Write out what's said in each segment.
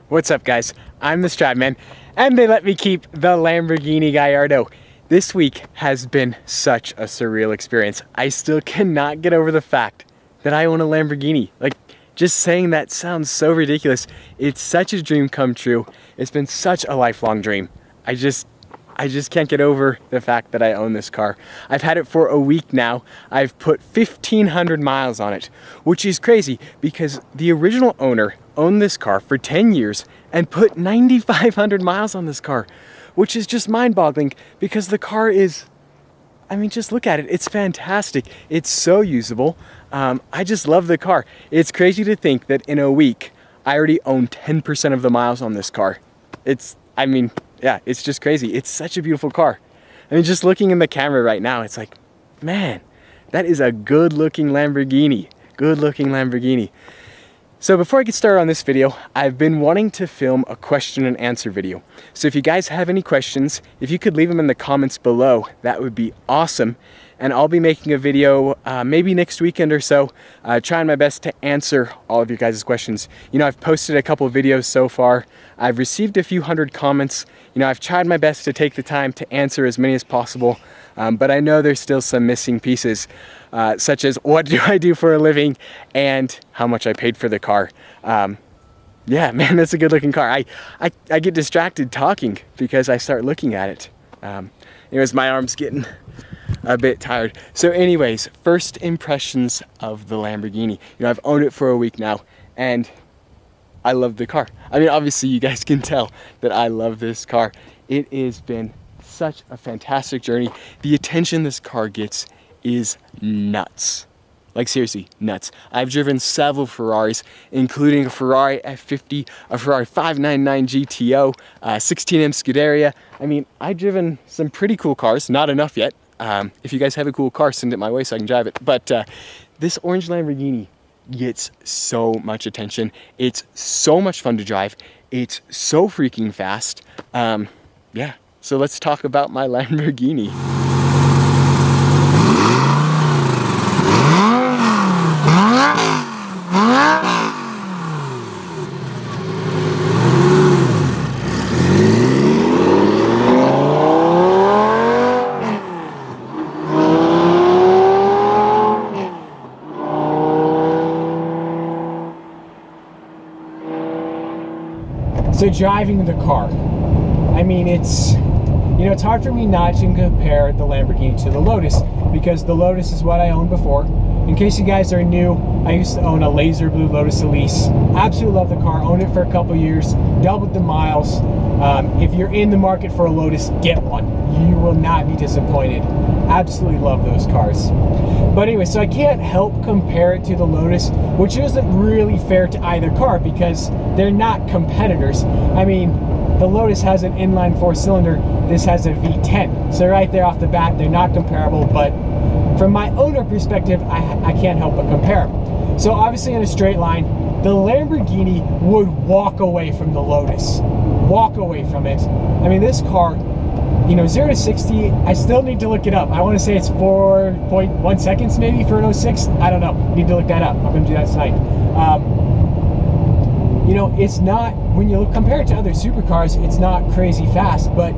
What's up, guys? I'm the Stradman, and they let me keep the Lamborghini Gallardo. This week has been such a surreal experience. I still cannot get over the fact that I own a Lamborghini. Like, just saying that sounds so ridiculous. It's such a dream come true. It's been such a lifelong dream. I just can't get over the fact that I own this car. I've had it for a week now. I've put 1,500 miles on it, which is crazy because the original owner owned this car for 10 years and put 9,500 miles on this car, which is just mind-boggling because the car is, I mean, just look at it. It's fantastic. It's so usable. I just love the car. It's crazy to think that in a week, I already own 10% of the miles on this car. Yeah, it's just crazy. It's such a beautiful car. I mean, just looking in the camera right now, it's like, man, that is a good looking Lamborghini. Good looking Lamborghini. So before I get started on this video, I've been wanting to film a question and answer video. So if you guys have any questions, if you could leave them in the comments below, that would be awesome. And I'll be making a video maybe next weekend or so, trying my best to answer all of your guys' questions. You know, I've posted a couple videos so far. I've received a few hundred comments. You know, I've tried my best to take the time to answer as many as possible, but I know there's still some missing pieces, such as what do I do for a living and how much I paid for the car. Yeah, man, that's a good looking car. I get distracted talking because I start looking at it. Anyways, my arm's getting a bit tired. So anyways, first impressions of the Lamborghini. You know, I've owned it for a week now and I love the car. I mean, obviously you guys can tell that I love this car. It has been such a fantastic journey. The attention this car gets is nuts. Like, seriously, nuts. I've driven several Ferraris, including a Ferrari F50, a Ferrari 599 GTO, 16M Scuderia. I mean, I've driven some pretty cool cars, not enough yet. If you guys have a cool car, send it my way so I can drive it. But this orange Lamborghini gets so much attention. It's so much fun to drive. It's so freaking fast. Yeah, so let's talk about my Lamborghini. So driving the car, I mean, it's hard for me not to compare the Lamborghini to the Lotus because the Lotus is what I owned before. In case you guys are new, I used to own a laser blue Lotus Elise. Absolutely love the car, owned it for a couple years, doubled the miles. If you're in the market for a Lotus, get one. You will not be disappointed. Absolutely love those cars. But anyway, so I can't help compare it to the Lotus, which isn't really fair to either car because they're not competitors. I mean, the Lotus has an inline 4-cylinder, this has a V10. So right there off the bat, they're not comparable, but from my owner perspective, I can't help but compare them. So obviously in a straight line, the Lamborghini would walk away from the Lotus. Walk away from it. I mean, this car, you know, 0 to 60, I still need to look it up. I want to say it's 4.1 seconds maybe for an 06. I don't know. Need to look that up. I'm going to do that tonight. You know, it's not, when you compare it to other supercars, it's not crazy fast, but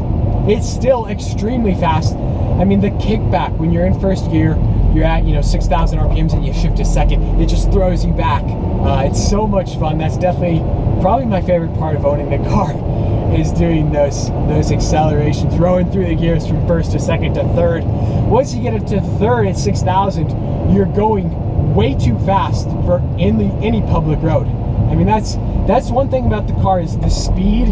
it's still extremely fast. I mean, the kickback when you're in first gear, you're at, 6,000 RPMs and you shift to second, it just throws you back. It's so much fun. That's definitely probably my favorite part of owning the car is doing those accelerations, throwing through the gears from first to second to third. Once you get up to third at 6,000, you're going way too fast for any public road. I mean, that's one thing about the car is the speed.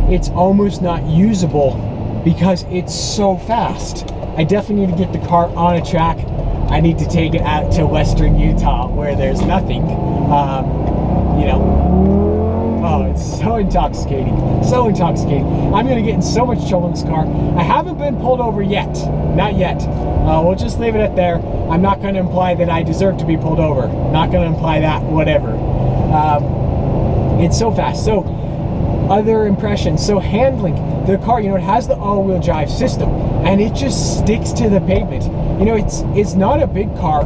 It's almost not usable because it's so fast. I definitely need to get the car on a track. I need to take it out to western Utah where there's nothing. Oh, it's so intoxicating. So intoxicating. I'm going to get in so much trouble in this car. I haven't been pulled over yet. Not yet. We'll just leave it at there. I'm not going to imply that I deserve to be pulled over. Not going to imply that, whatever. It's so fast. So, other impressions. So, handling. The car, it has the all-wheel drive system. And it just sticks to the pavement. It's not a big car,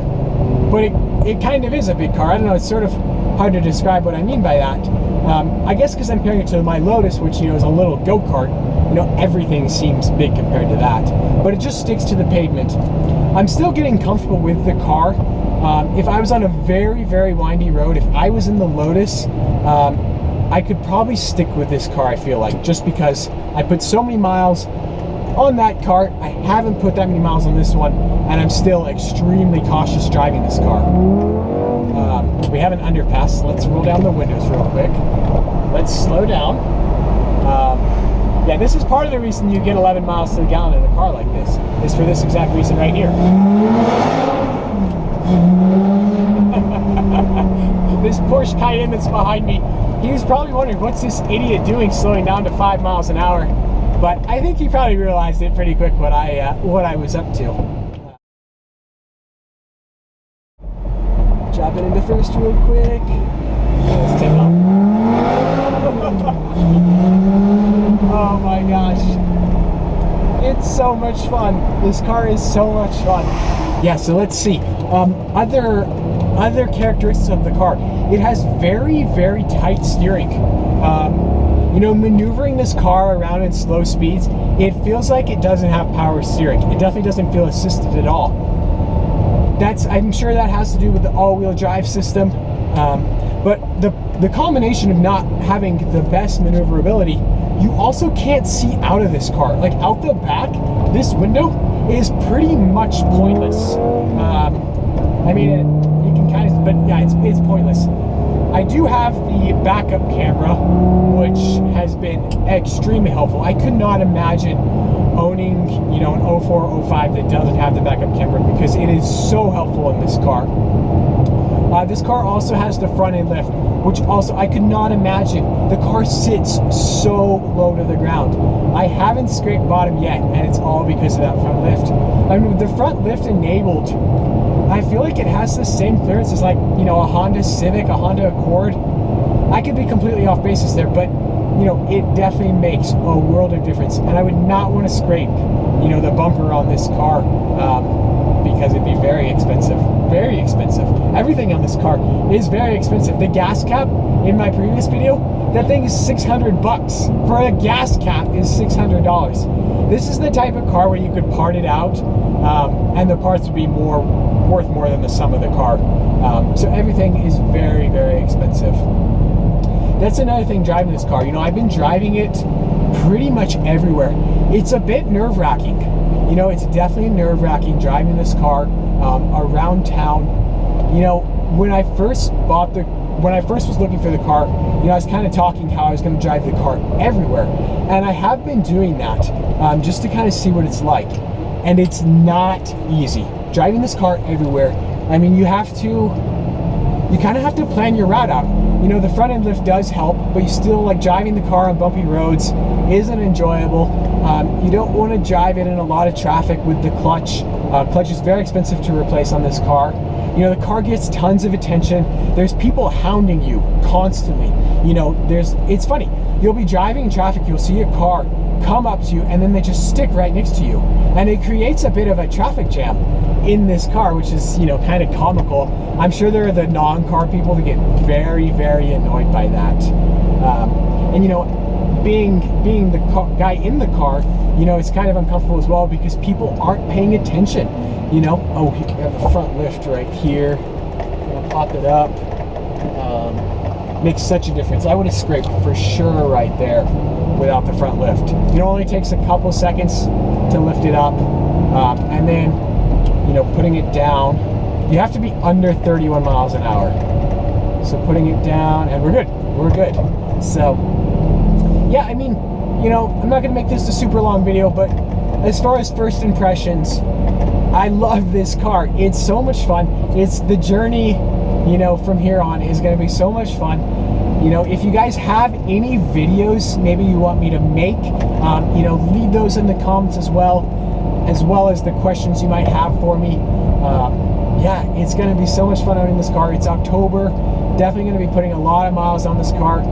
but it kind of is a big car. I don't know, it's sort of hard to describe what I mean by that. I guess because I'm comparing it to my Lotus, which, you know, is a little go-kart. You know, everything seems big compared to that, but it just sticks to the pavement. I'm still getting comfortable with the car. If I was on a very, very windy road, if I was in the Lotus, I could probably stick with this car, I feel like, just because I put so many miles on that car. I haven't put that many miles on this one, and I'm still extremely cautious driving this car. We have an underpass. Let's roll down the windows real quick. Let's slow down. Yeah, this is part of the reason you get 11 miles to the gallon in a car like this, is for this exact reason right here. This Porsche Cayenne that's behind me, he was probably wondering, what's this idiot doing slowing down to 5 miles an hour? But I think he probably realized it pretty quick what I was up to. Drop it into first real quick. Let's take off. Oh my gosh. It's so much fun. This car is so much fun. Yeah, so let's see. Other characteristics of the car. It has very, very tight steering. You know, maneuvering this car around at slow speeds, it feels like it doesn't have power steering. It definitely doesn't feel assisted at all. I'm sure that has to do with the all-wheel drive system. But the combination of not having the best maneuverability, you also can't see out of this car. Like out the back, this window is pretty much pointless. I mean, you can kind of, but yeah, it's pointless. I do have the backup camera, which has been extremely helpful. I could not imagine owning, you know, an 04, 05 that doesn't have the backup camera, because it is so helpful in this car. This car also has the front end lift, which also I could not imagine. The car sits so low to the ground. I haven't scraped bottom yet, and it's all because of that front lift. I mean, with the front lift enabled, I feel like it has the same clearance as, like, you know, a Honda Civic, a Honda Accord. I could be completely off basis there, but you know, it definitely makes a world of difference. And I would not want to scrape, you know, the bumper on this car, because it'd be very expensive. Very expensive. Everything on this car is very expensive. The gas cap in my previous video, that thing is 600 bucks. For a gas cap is $600. This is the type of car where you could part it out, and the parts would be worth more than the sum of the car. So everything is very, very expensive. That's another thing driving this car. You know, I've been driving it pretty much everywhere. It's a bit nerve-wracking. You know, it's definitely nerve-wracking driving this car around town. You know, when I first was looking for the car, you know, I was kind of talking how I was going to drive the car everywhere. And I have been doing that just to kind of see what it's like. And it's not easy. Driving this car everywhere, I mean, you kind of have to plan your route out. You know, the front end lift does help, but you still, like, driving the car on bumpy roads isn't enjoyable. You don't want to drive it in a lot of traffic with the clutch. Clutch is very expensive to replace on this car. You know, the car gets tons of attention. There's people hounding you constantly. You know, it's funny. You'll be driving in traffic, you'll see a car come up to you, and then they just stick right next to you. And it creates a bit of a traffic jam in this car, which is, you know, kind of comical. I'm sure there are the non-car people that get very, very annoyed by that. And, you know, being the guy in the car, you know, it's kind of uncomfortable as well, because people aren't paying attention. You know, oh, we have a front lift right here. I'm gonna pop it up. Makes such a difference. I would have scraped for sure right there without the front lift. It only takes a couple seconds to lift it up, and then, you know, putting it down. You have to be under 31 miles an hour. So putting it down, and we're good. We're good. So, yeah, I mean, you know, I'm not gonna make this a super long video, but as far as first impressions, I love this car. It's so much fun. It's the journey, you know, from here on is going to be so much fun. You know, if you guys have any videos maybe you want me to make, you know, leave those in the comments as well as the questions you might have for me. Yeah, it's going to be so much fun owning this car. It's October. Definitely going to be putting a lot of miles on this car.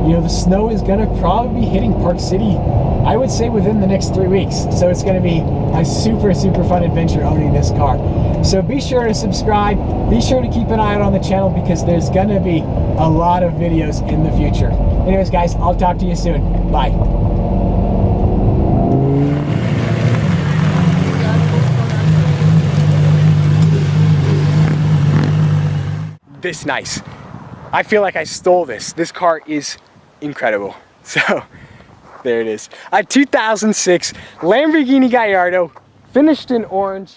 You know, the snow is going to probably be hitting Park City, I would say, within the next 3 weeks. So it's going to be a super, super fun adventure owning this car. So be sure to subscribe. Be sure to keep an eye out on the channel because there's gonna be a lot of videos in the future. Anyways, guys, I'll talk to you soon. Bye. This nice. I feel like I stole this. This car is incredible. So there it is. A 2006 Lamborghini Gallardo, finished in orange.